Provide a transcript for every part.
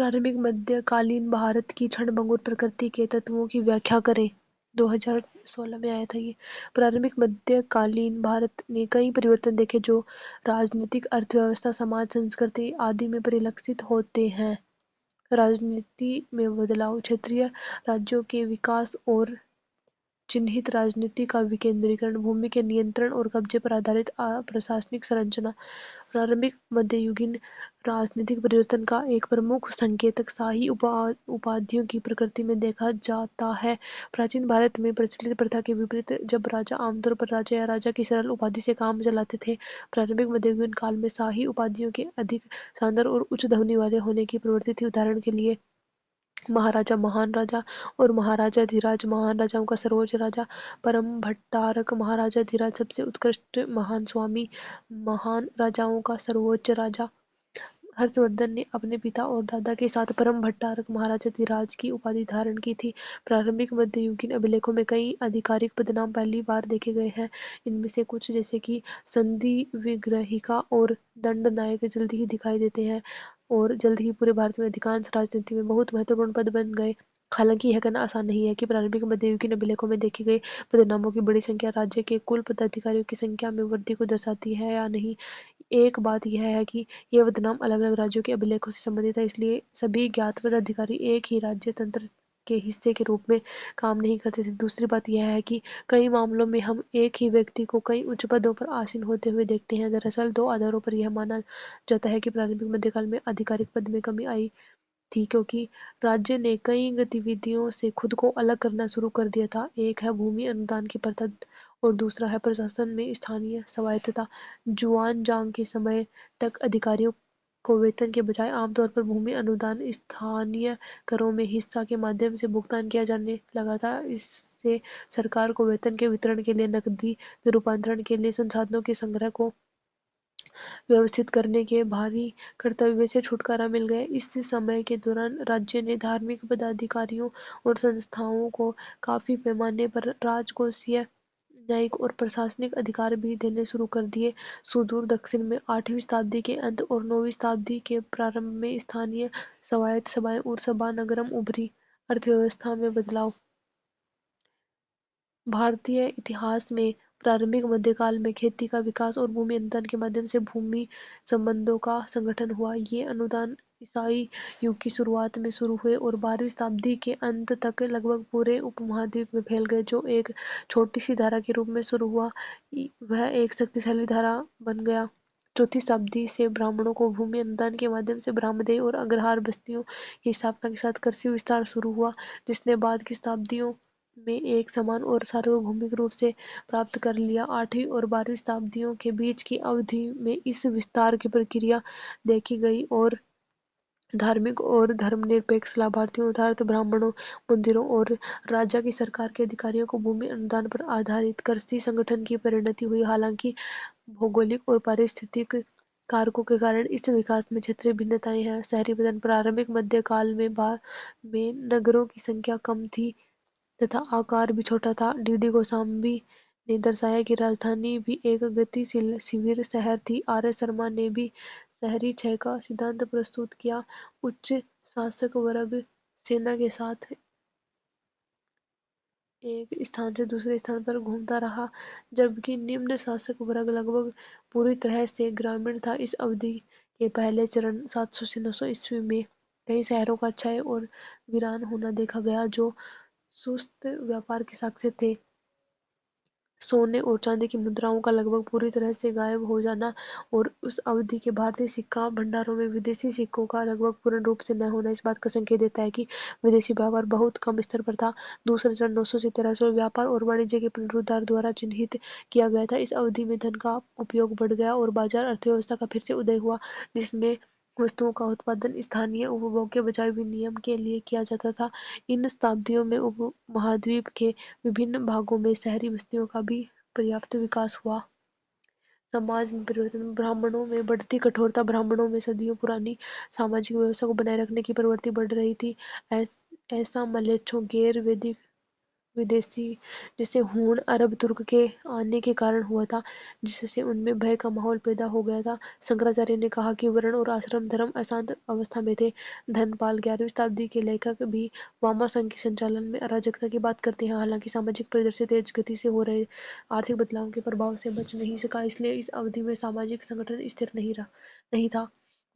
प्रारंभिक मध्य कालीन भारत की क्षणभंगुर प्रकृति के तत्वों की व्याख्या करें। 2016 में आया था ये। प्रारंभिक मध्यकालीन भारत ने कई परिवर्तन देखे जो राजनीतिक, अर्थव्यवस्था, समाज, संस्कृति आदि में परिलक्षित होते हैं। राजनीति में बदलाव, क्षेत्रीय राज्यों के विकास और चिन्हित राजनीति का विकेंद्रीकरण, भूमि के नियंत्रण और कब्जे पर आधारित प्रशासनिक संरचना। प्रारंभिक मध्ययुगीन राजनीतिक परिवर्तन का एक प्रमुख संकेतक शाही उपाधियों की प्रकृति में देखा जाता है। प्राचीन भारत में प्रचलित प्रथा के विपरीत, जब राजा आमतौर पर राजा या राजा की सरल उपाधि से काम चलाते थे, प्रारंभिक मध्ययुगीन काल में शाही उपाधियों के अधिक शानदार और उच्च ध्वनि वाले होने की प्रवृत्ति थी। उदाहरण के लिए महाराजा, महान राजा और महाराजाधिराज। महान राजाओं का सर्वोच्च राजा, परम भट्टारक। महाराजाधिराज सबसे उत्कृष्ट महान स्वामी, महान राजाओं का सर्वोच्च राजा। हर्षवर्धन ने अपने पिता और दादा के साथ परम भट्टारक महाराजाधिराज की उपाधि धारण की थी। प्रारंभिक मध्ययुगीन अभिलेखों में कई आधिकारिक पदनाम पहली बार देखे गए हैं। इनमें से कुछ, जैसे कि संधि विग्रहिका और दंड नायक, जल्द ही दिखाई देते हैं और जल्द ही पूरे भारत में अधिकांश राजनीति में बहुत महत्वपूर्ण पद बन गए। हालांकि यह कहना आसान नहीं है कि प्रारंभिक मध्ययुगीन अभिलेखों में देखे गए पदनामों की बड़ी संख्या राज्य के कुल पदाधिकारियों की संख्या में वृद्धि को दर्शाती है या नहीं। एक बात यह है कि ये पदनाम अलग अलग राज्यों के अभिलेखों से संबंधित है, इसलिए सभी ज्ञात पदाधिकारी एक ही राज्य तंत्र के हिस्से के रूप में काम नहीं करते थे। दूसरी बात यह है कि कई मामलों में हम एक ही व्यक्ति को कई उच्च पदों पर आसीन होते हुए देखते हैं। दरअसल दो आधारों पर यह माना जाता है कि प्रारंभिक मध्यकाल में आधिकारिक पद में कमी आई थी, क्योंकि राज्य ने कई गतिविधियों से खुद को अलग करना शुरू कर दिया था। एक है भूमि अनुदान की प्रथा और दूसरा है प्रशासन में स्थानीय स्वायत्तता। जुआनजांग के समय तक अधिकारियों को वेतन के बजाय आमतौर पर भूमि अनुदान, स्थानीय करों में हिस्सा के माध्यम से भुगतान किया जाने लगा था। इससे सरकार को वेतन के वितरण के लिए, नकदी में रूपांतरण के लिए, संसाधनों के संग्रह को व्यवस्थित करने के भारी कर्तव्य से छुटकारा मिल गया। इस समय के दौरान राज्य ने धार्मिक पदाधिकारियों और संस्थाओं को काफी पैमाने पर राजकोषीय, न्यायिक और प्रशासनिक अधिकार भी देने शुरू कर दिए। सुदूर दक्षिण में 8वीं शताब्दी के अंत और 9वीं शताब्दी के प्रारंभ में स्थानीय स्वायत्त सभाएं और सभा नगरम उभरी। अर्थव्यवस्था में बदलाव, भारतीय इतिहास में प्रारंभिक मध्यकाल में खेती का विकास और भूमि अनुदान के माध्यम से भूमि संबंधों का संगठन हुआ। ये अनुदान ईसाई युग की शुरुआत में शुरू हुए और 12वीं शताब्दी के अंत तक लगभग पूरे उपमहाद्वीप में फैल गए। जो एक छोटी सी धारा के रूप में शुरू हुआ, वह एक शक्तिशाली धारा बन गया। चौथी शताब्दी से ब्राह्मणों को भूमि अनुदान के माध्यम से ब्रह्मदेय और अग्रहार बस्तियों की स्थापना के साथ कृषि विस्तार शुरू हुआ, जिसने बाद की शताब्दियों में एक समान और सार्वभौमिक रूप से प्राप्त कर लिया। 8वीं और 12वीं शताब्दियों के बीच की अवधि में इस विस्तार की प्रक्रिया देखी गई और धार्मिक और धर्मनिरपेक्ष लाभार्थियों अर्थात ब्राह्मणों, मंदिरों और राजा की सरकार के अधिकारियों को भूमि अनुदान पर आधारित कृषि संगठन की परिणति हुई। हालांकि भौगोलिक और पारिस्थितिक कारकों के कारण इस विकास में क्षेत्रीय भिन्नताएं हैं। शहरीकरण, प्रारंभिक मध्यकाल में नगरों की संख्या कम थी तथा आकार भी छोटा था। डी.डी. गोस्वामी ने दर्शाया कि राजधानी भी एक गतिशील शिविर शहर थी। आर. शर्मा ने भी शहरी क्षय का सिद्धांत प्रस्तुत किया। उच्च शासक वर्ग सेना के साथ एक स्थान से दूसरे स्थान पर घूमता रहा, जबकि निम्न शासक वर्ग लगभग पूरी तरह से ग्रामीण था। इस अवधि के पहले चरण 700 से 900 ईस्वी में कई शहरों का क्षय और वीरान होना देखा गया, जो सुस्त व्यापार के साक्ष्य थे। सोने और चांदी की मुद्राओं का लगभग पूरी तरह से गायब हो जाना और उस अवधि के भारतीय सिक्का भंडारों में विदेशी सिक्कों का लगभग पूर्ण रूप से न होना इस बात का संकेत देता है कि विदेशी व्यापार बहुत कम स्तर पर था। दूसरा चरण 900 से 1300 में व्यापार और वाणिज्य के पुनरुद्धार द्वारा चिन्हित किया गया था। इस अवधि में धन का उपयोग बढ़ गया और बाजार अर्थव्यवस्था का फिर से उदय हुआ, जिसमें वस्तुओं का उत्पादन स्थानीय उपभोग के बजाय विनिमय के लिए किया जाता था। इन शताब्दियों में उपमहाद्वीप के विभिन्न भागों में शहरी बस्तियों का भी पर्याप्त विकास हुआ। समाज में परिवर्तन, ब्राह्मणों में बढ़ती कठोरता, ब्राह्मणों में सदियों पुरानी सामाजिक व्यवस्था को बनाए रखने की प्रवृत्ति बढ़ रही थी। ऐसा मलेच्छों, गैर वैदिक विदेशी जैसे हूण अरब तुर्क के आने के कारण हुआ था, जिससे उनमें भय का माहौल पैदा हो गया था। शंकराचार्य ने कहा कि वर्ण और आश्रम धर्म अशांत अवस्था में थे। धनपाल 11वीं शताब्दी के लेखक भी वामा संघ के संचालन में अराजकता की बात करते हैं। हालांकि सामाजिक परिदृश्य तेज गति से हो रहे आर्थिक बदलावों के प्रभाव से बच नहीं सका, इसलिए इस अवधि में सामाजिक संगठन स्थिर नहीं था।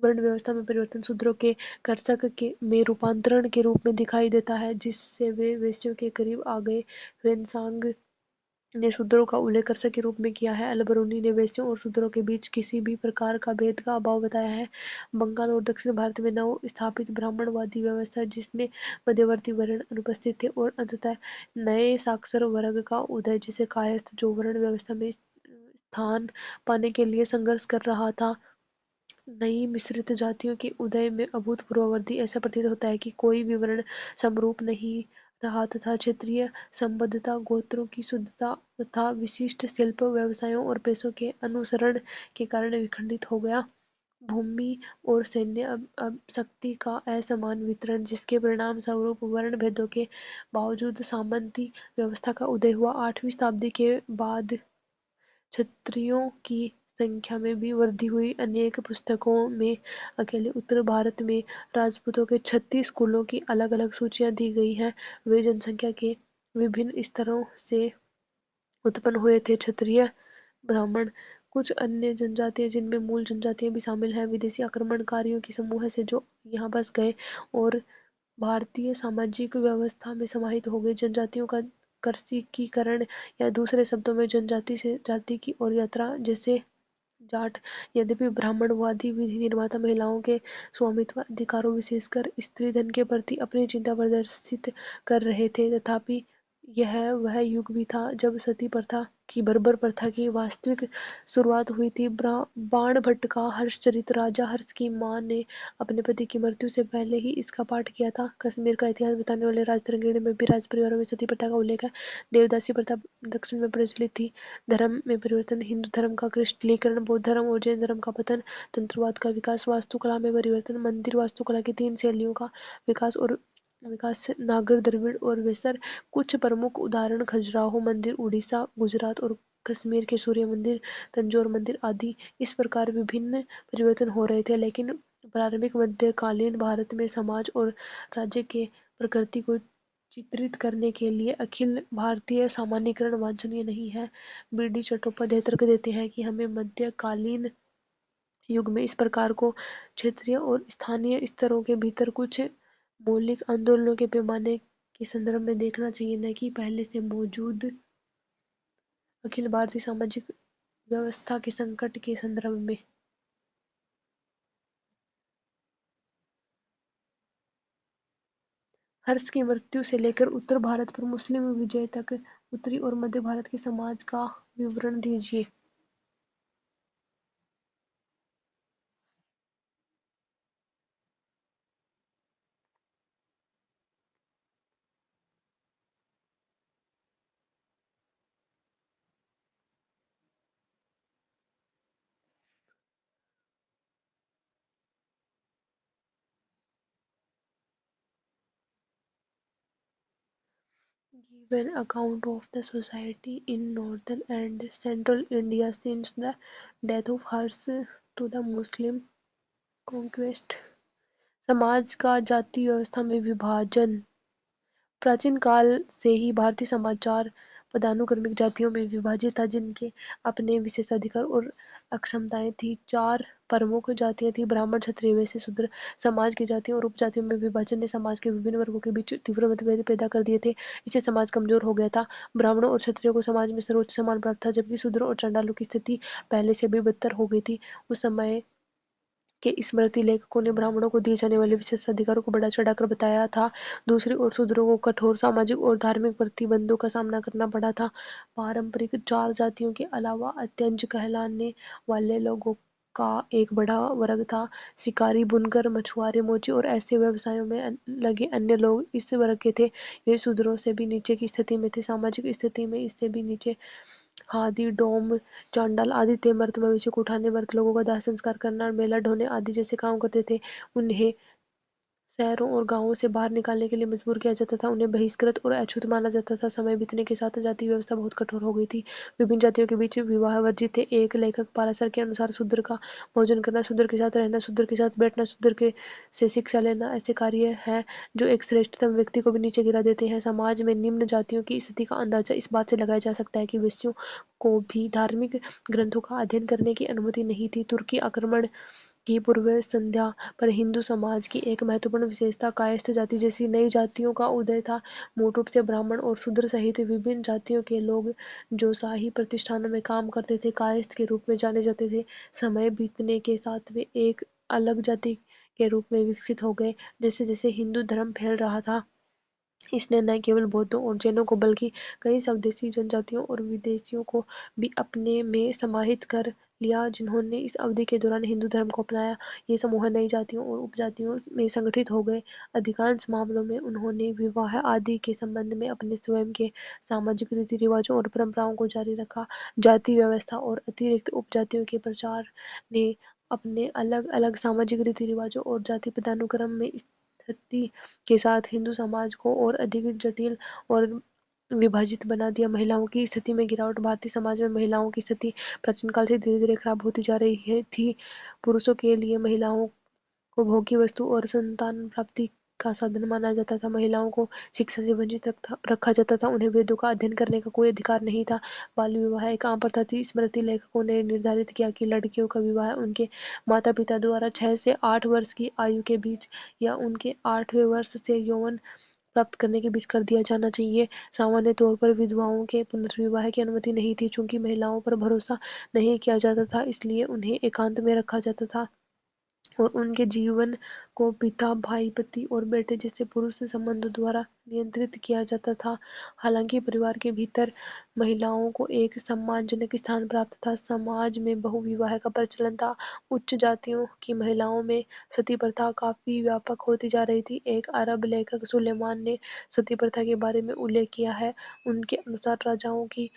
वर्ण व्यवस्था में परिवर्तन शूद्रों के कर्षक में रूपांतरण के रूप में दिखाई देता है, जिससे वे वेश्यों के करीब आ गए। ह्वेनसांग ने शूद्रों का उल्लेख कर्षक के रूप में किया है। अल-बरूनी ने वेश्यों और शूद्रों के बीच किसी भी प्रकार का भेद का अभाव बताया है। बंगाल और दक्षिण भारत में नव स्थापित ब्राह्मणवादी व्यवस्था, जिसमें मध्यवर्ती वर्ण अनुपस्थित थे, और अंततः नए साक्षर वर्ग का उदय, जैसे कायस्थ, जो वर्ण व्यवस्था में स्थान पाने के लिए संघर्ष कर रहा था। नई मिश्रित जातियों के उदय में अभूतपूर्व वृद्धि। ऐसा प्रतीत होता है कि कोई भी वर्ण समरूप नहीं रहा तथा क्षेत्रीय संबद्धता, गोत्रों की शुद्धता तथा विशिष्ट शिल्प, व्यवसायों और पेशों के अनुसरण के कारण विखंडित हो गया। भूमि और सैन्य शक्ति का असमान वितरण, जिसके परिणाम स्वरूप वर्ण भेदों के बावजूद सामंती व्यवस्था का उदय हुआ। 8वीं शताब्दी के बाद क्षत्रियों की संख्या में भी वृद्धि हुई। अनेक पुस्तकों में अकेले उत्तर भारत में राजपूतों के 36 कुलों की अलग-अलग सूचियां दी गई हैं। वे जनसंख्या के विभिन्न स्तरों से उत्पन्न हुए थे। क्षत्रिय, ब्राह्मण, कुछ अन्य जनजातियां, जिनमें मूल जनजातियां भी शामिल हैं, विदेशी आक्रमणकारियों के समूह से जो यहाँ बस गए और भारतीय सामाजिक व्यवस्था में समाहित हो गए। जनजातियों का कर्षिकीकरण, या दूसरे शब्दों में जनजाति से जाति की ओर यात्रा, जैसे जाट। यद्यपि ब्राह्मणवादी विधि निर्माता महिलाओं के स्वामित्व अधिकारों, विशेषकर स्त्री धन के प्रति अपनी चिंता प्रदर्शित कर रहे थे, तथापि यह वह युग भी था जब सती प्रथा की बर्बर प्रथा की वास्तविक शुरुआत हुई थी। बाणभट्ट का हर्षचरित, राजा हर्ष की मां ने अपने पति की मृत्यु से पहले ही इसका पाठ किया था। कश्मीर का इतिहास बताने वाले राजतरंगिणी में भी राज परिवारों में सती प्रथा का उल्लेख है। देवदासी प्रथा दक्षिण में प्रचलित थी। धर्म में परिवर्तन, हिंदू धर्म का क्रिस्टलीकरण, बौद्ध धर्म और जैन धर्म का पतन, तंत्रवाद का विकास, वास्तुकला में परिवर्तन, मंदिर वास्तुकला की 3 शैलियों का विकास, नागर, द्रविड़ और वेसर। कुछ प्रमुख उदाहरण खजुराहो मंदिर उड़ीसा, गुजरात और कश्मीर के सूर्य मंदिर, तंजौर मंदिर आदि। इस प्रकार विभिन्न परिवर्तन हो रहे थे, लेकिन प्रारंभिक मध्यकालीन भारत में समाज और राज्य के प्रकृति को चित्रित करने के लिए अखिल भारतीय सामान्यीकरण वांछनीय नहीं है। बी डी चट्टोपाध्याय तर्क देते हैं कि हमें मध्यकालीन युग में इस प्रकार को क्षेत्रीय और स्थानीय स्तरों के भीतर कुछ मौलिक आंदोलनों के पैमाने के संदर्भ में देखना चाहिए, न कि पहले से मौजूद अखिल भारतीय सामाजिक व्यवस्था के संकट के संदर्भ में। हर्ष की मृत्यु से लेकर उत्तर भारत पर मुस्लिम विजय तक उत्तरी और मध्य भारत के समाज का विवरण दीजिए। Give an account of the society in northern and central India since the death of Hars to the Muslim conquest। समाज का जाति व्यवस्था में विभाजन। प्राचीन काल से ही भारतीय समाज 4 पदानुक्रमिक जातियों में विभाजित था, जिनके अपने विशेषाधिकार और अक्षमताएं थीं। 4 प्रमुख जातियां थीं: ब्राह्मण, क्षत्रिय, वैश्य, शूद्र। समाज की जातियों और उपजातियों में विभाजन ने समाज के विभिन्न वर्गों के बीच तीव्र मतभेद पैदा कर दिए थे। इससे समाज कमजोर हो गया था। ब्राह्मणों और क्षत्रियों को समाज में सर्वोच्च सम्मान प्राप्त था, जबकि शूद्रों और चंडालों की स्थिति पहले से भी बदतर हो गई थी। उस समय के स्मृति लेखकों ने ब्राह्मणों को दिए जाने वाले विशेष अधिकारों को बढ़ा चढ़ाकर बताया था। दूसरी ओर शूद्रों को कठोर सामाजिक और धार्मिक प्रतिबंधों का सामना करना पड़ा था। पारंपरिक 4 जातियों के अलावा अत्यंत कहलाने वाले लोगों का एक बड़ा वर्ग था। शिकारी, बुनकर, मछुआरे, मोची और ऐसे व्यवसायों में लगे अन्य लोग इस वर्ग के थे। ये शूद्रों से भी नीचे की स्थिति में थे। सामाजिक स्थिति में इससे भी नीचे हाथी, डोम, चांडाल आदि थे। मृत मवेशियों को उठाने, मृत लोगों का दाह संस्कार करना और मेला ढोने आदि जैसे काम करते थे। उन्हें शहरों और गांवों से बाहर निकालने के लिए मजबूर किया जाता था, उन्हें बहिष्कृत और अछूत माना जाता था। समय बीतने के साथ जाति व्यवस्था बहुत कठोर हो गई थी। विभिन्न जातियों के बीच विवाह वर्जित थे। एक लेखक पाराशर के अनुसार शूद्र का भोजन करना, शूद्र के साथ रहना, शूद्र के साथ बैठना, शूद्र के से शिक्षा लेना ऐसे कार्य हैं जो एक श्रेष्ठतम व्यक्ति को भी नीचे गिरा देते हैं। समाज में निम्न जातियों की स्थिति का अंदाजा इस बात से लगाया जा सकता है कि वेश्यों को भी धार्मिक ग्रंथों का अध्ययन करने की अनुमति नहीं थी। तुर्की आक्रमण की पूर्व संध्या पर हिंदू समाज की एक महत्वपूर्ण विशेषता कायस्थ जाति जैसी नई जातियों का उदय था। मूल रूप से ब्राह्मण और शूद्र सहित विभिन्न जातियों के लोग जो शाही प्रतिष्ठानों में काम करते थे कायस्थ के रूप में जाने जाते थे। समय बीतने के साथ वे एक अलग जाति के रूप में विकसित हो गए। जैसे जैसे हिंदू धर्म फैल रहा था, इसने न केवल बौद्धों और जैनों को बल्कि कई स्वदेशी जनजातियों और विदेशियों को भी अपने में समाहित कर लिया जिन्होंने इस अवधि के दौरान हिंदू धर्म को अपनाया। ये समूह नई जातियों और उपजातियों में संगठित हो गए। अधिकांश मामलों में उन्होंने विवाह आदि के संबंध में अपने स्वयं के सामाजिक रीति रिवाजों और परंपराओं को जारी रखा। जाति व्यवस्था और अतिरिक्त उपजातियों के प्रचार ने अपने अलग अलग सामाजिक रीति रिवाजों और जाति पदानुक्रम में स्थिति के साथ हिंदू समाज को और अधिक जटिल और विभाजित बना दिया। महिलाओं की स्थिति में गिरावट। भारतीय समाज में महिलाओं की स्थिति प्राचीन काल से धीरे धीरे खराब होती जा रही थी। पुरुषों के लिए महिलाओं को भोग्य वस्तु और संतान प्राप्ति का साधन माना जाता था। महिलाओं को शिक्षा से वंचित रखा जाता था। उन्हें वेदों का अध्ययन करने का कोई अधिकार नहीं था। बाल विवाह एक आम प्रथा थी। स्मृति लेखकों ने निर्धारित किया कि लड़कियों का विवाह उनके माता पिता द्वारा 6 से 8 वर्ष की आयु के बीच या उनके 8वें वर्ष से यौवन प्राप्त करने के बीच कर दिया जाना चाहिए। सामान्य तौर पर विधवाओं के पुनर्विवाह की अनुमति नहीं थी। चूंकि महिलाओं पर भरोसा नहीं किया जाता था, इसलिए उन्हें एकांत में रखा जाता था और उनके जीवन को पिता, भाई, पति और बेटे जैसे पुरुष संबंधों द्वारा नियंत्रित किया जाता था। हालांकि परिवार के भीतर महिलाओं को एक सम्मानजनक स्थान प्राप्त था। समाज में बहुविवाह का प्रचलन था। उच्च जातियों की महिलाओं में सती प्रथा काफी व्यापक होती जा रही थी। एक अरब लेखक सुलेमान ने सती प्रथा के बारे में उल्लेख किया है। उनके अनुसार राजाओं की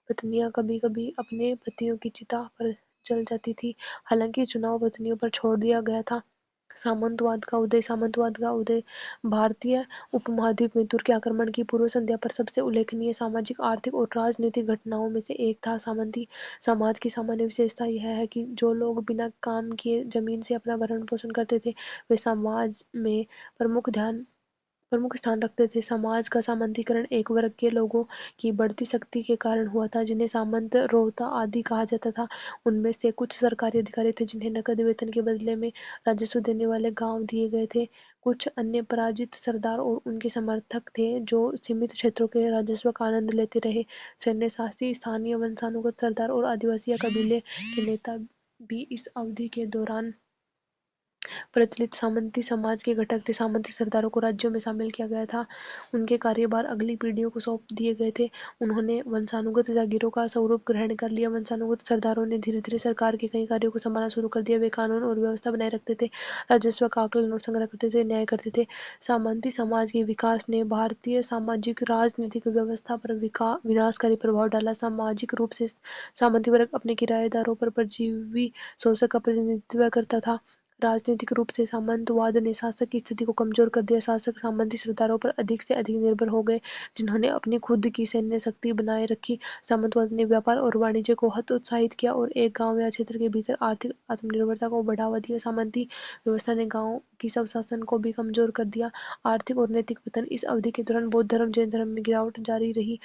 पत्नियां कभी कभी अपने पतियों की चिता पर जल जाती थी। हालांकि चुनाव पत्नियों पर छोड़ दिया गया था। सामंतवाद का उदय भारतीय उपमहाद्वीप में तुर्की आक्रमण की पूर्व संध्या पर सबसे उल्लेखनीय सामाजिक, आर्थिक और राजनीतिक घटनाओं में से एक था। सामंती समाज की सामान्य विशेषता यह है कि जो लोग बिना काम किए जमीन से अपना भरण पोषण करते थे, वे समाज में प्रमुख स्थान रखते थे। समाज का सामंतीकरण एक वर्ग के लोगों की बढ़ती शक्ति के कारण हुआ था, जिन्हें सामंत, रोहता आदि कहा जाता था। उनमें से कुछ सरकारी अधिकारी थे, जिन्हें नकद वेतन के बदले में राजस्व देने वाले गांव दिए गए थे। कुछ अन्य पराजित सरदार और उनके समर्थक थे, जो सीमित क्षेत्रों के राजस्व का आनंद लेते रहे। सैन्य शासी, स्थानीय वंशानुगत सरदार और आदिवासी या कबीले के नेता भी इस अवधि के दौरान प्रचलित सामंती समाज के घटक थे। सामंती सरदारों को राज्यों में शामिल किया गया था। उनके कार्यभार अगली पीढ़ियों को सौंप दिए गए थे। उन्होंने वंशानुगत जागीरों का स्वरूप ग्रहण कर लिया। वंशानुगत सरदारों ने धीरे धीरे सरकार के कई कार्यों को संभालना शुरू कर दिया। वे कानून और व्यवस्था बनाए रखते थे, राजस्व का आकलन और संग्रह करते थे, न्याय करते थे। सामंती समाज के विकास ने भारतीय सामाजिक राजनीतिक व्यवस्था पर विनाशकारी प्रभाव डाला। सामाजिक रूप से सामंती वर्ग अपने किराएदारों पर परजीवी शोषक का प्रतिनिधित्व करता था। राजनीतिक रूप से सामंतवाद ने शासक की स्थिति को कमजोर कर दिया। शासक सामंती सरदारों पर अधिक से अधिक निर्भर हो गए, जिन्होंने अपनी खुद की सैन्य शक्ति बनाए रखी। सामंतवाद ने व्यापार और वाणिज्य को हतोत्साहित किया और एक गांव या क्षेत्र के भीतर आर्थिक आत्मनिर्भरता को बढ़ावा दिया। सामंती व्यवस्था ने गांव की स्वशासन को भी कमजोर कर दिया। आर्थिक और नैतिक पतन। इस अवधि के दौरान बौद्ध धर्म, जैन धर्म में गिरावट जारी रही।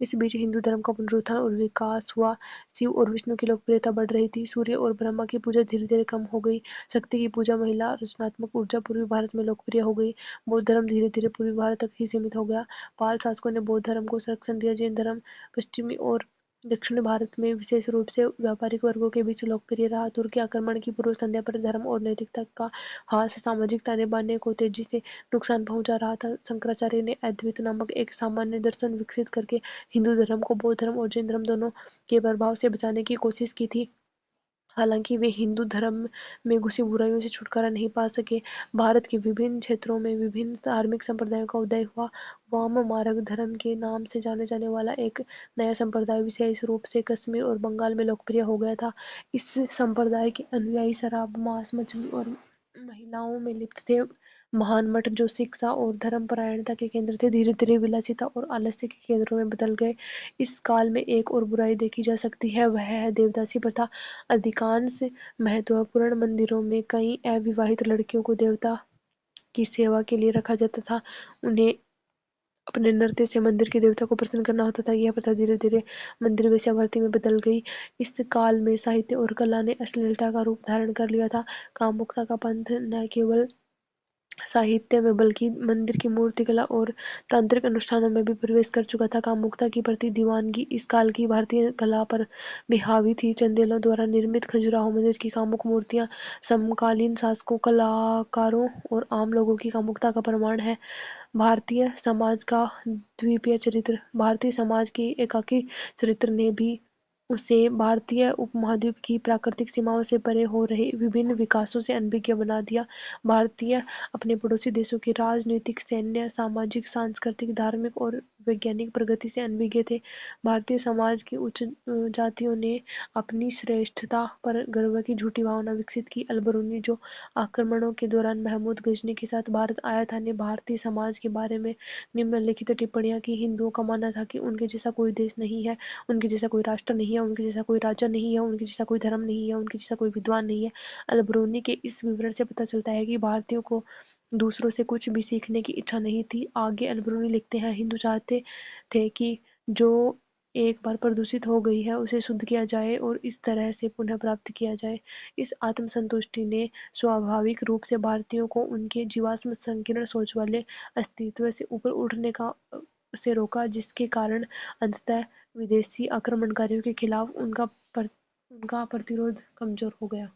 इस बीच हिंदू धर्म का पुनरुत्थान और विकास हुआ। शिव और विष्णु की लोकप्रियता बढ़ रही थी। सूर्य और ब्रह्मा की पूजा धीरे धीरे कम हो गई। शक्ति की पूजा, महिला रचनात्मक ऊर्जा पूर्वी भारत में लोकप्रिय हो गई। बौद्ध धर्म धीरे धीरे पूर्वी भारत तक ही सीमित हो गया। पाल शासकों ने बौद्ध धर्म को संरक्षण दिया। जैन धर्म पश्चिमी और दक्षिणी भारत में विशेष रूप से व्यापारिक वर्गों के बीच लोकप्रिय रहा। तुर्की आक्रमण की पूर्व संध्या पर धर्म और नैतिकता का ह्रास सामाजिक ताने बाने को तेजी से नुकसान पहुंचा रहा था। शंकराचार्य ने अद्वैत नामक एक सामान्य दर्शन विकसित करके हिंदू धर्म को बौद्ध धर्म और जैन धर्म दोनों के प्रभाव से बचाने की कोशिश की थी। हालांकि वे हिंदू धर्म में घुसी बुराइयों से छुटकारा नहीं पा सके। भारत के विभिन्न क्षेत्रों में विभिन्न धार्मिक संप्रदायों का उदय हुआ। वाम मार्ग धर्म के नाम से जाने जाने वाला एक नया संप्रदाय विशेष रूप से कश्मीर और बंगाल में लोकप्रिय हो गया था। इस संप्रदाय के अनुयायी शराब, मांस, मछली और महिलाओं में लिप्त थे। महान मठ जो शिक्षा और धर्म परायणता के केंद्र थे धीरे धीरे विलासिता और आलस्य के केंद्रों में बदल गए। इस काल में एक और बुराई देखी जा सकती है, वह है देवदासी प्रथा। अधिकांश महत्वपूर्ण मंदिरों में कई अविवाहित लड़कियों को देवता की सेवा के लिए रखा जाता था। उन्हें अपने नृत्य से मंदिर के देवता को प्रसन्न करना होता था। यह प्रथा धीरे धीरे मंदिर वेश्यावृत्ति में बदल गई। इस काल में साहित्य और कला ने अश्लीलता का रूप धारण कर लिया था। कामुकता का पंथ न केवल साहित्य में बल्कि मंदिर की मूर्तिकला और तांत्रिक अनुष्ठानों में भी प्रवेश कर चुका था। कामुकता की प्रति दीवानगी इस काल की भारतीय कला पर भी हावी थी। चंदेलों द्वारा निर्मित खजुराहो मंदिर की कामुक मूर्तियां समकालीन शासकों, कलाकारों और आम लोगों की कामुकता का प्रमाण है। भारतीय समाज का द्वीपीय चरित्र। भारतीय समाज के एकाकी चरित्र ने भी उसे भारतीय उपमहाद्वीप की प्राकृतिक सीमाओं से परे हो रहे विभिन्न विकासों से अनभिज्ञ बना दिया। भारतीय अपने पड़ोसी देशों की राजनीतिक, सैन्य, सामाजिक, सांस्कृतिक, धार्मिक और वैज्ञानिक प्रगति से अनभिज्ञ थे। भारतीय समाज की उच्च जातियों ने अपनी श्रेष्ठता पर गर्व की झूठी भावना विकसित की। अल-बरूनी, जो आक्रमणों के दौरान महमूद गजनी के साथ भारत आया था, ने भारतीय समाज के बारे में निम्नलिखित टिप्पणियां की। हिंदुओं का मानना था कि उनके जैसा कोई देश नहीं है, उनके जैसा कोई राष्ट्र नहीं है, उनके जैसा कोई राजा नहीं है, उनके जैसा कोई धर्म नहीं है, उनके जैसा कोई विद्वान नहीं है। अल-बरूनी के इस विवरण से पता चलता है कि भारतीयों को दूसरों से कुछ भी सीखने की इच्छा नहीं थी। आगे अल-बरूनी लिखते हैं, हिंदू चाहते थे कि जो एक बार प्रदूषित हो गई है उसे शुद्ध किया जाए और इस तरह से पुनः प्राप्त किया जाए। इस आत्मसंतुष्टि ने स्वाभाविक रूप से भारतीयों को उनके जीवाश्म संकीर्ण सोच वाले अस्तित्व से ऊपर उठने से रोका, जिसके कारण अंततः विदेशी आक्रमणकारियों के खिलाफ उनका प्रतिरोध कमजोर हो गया।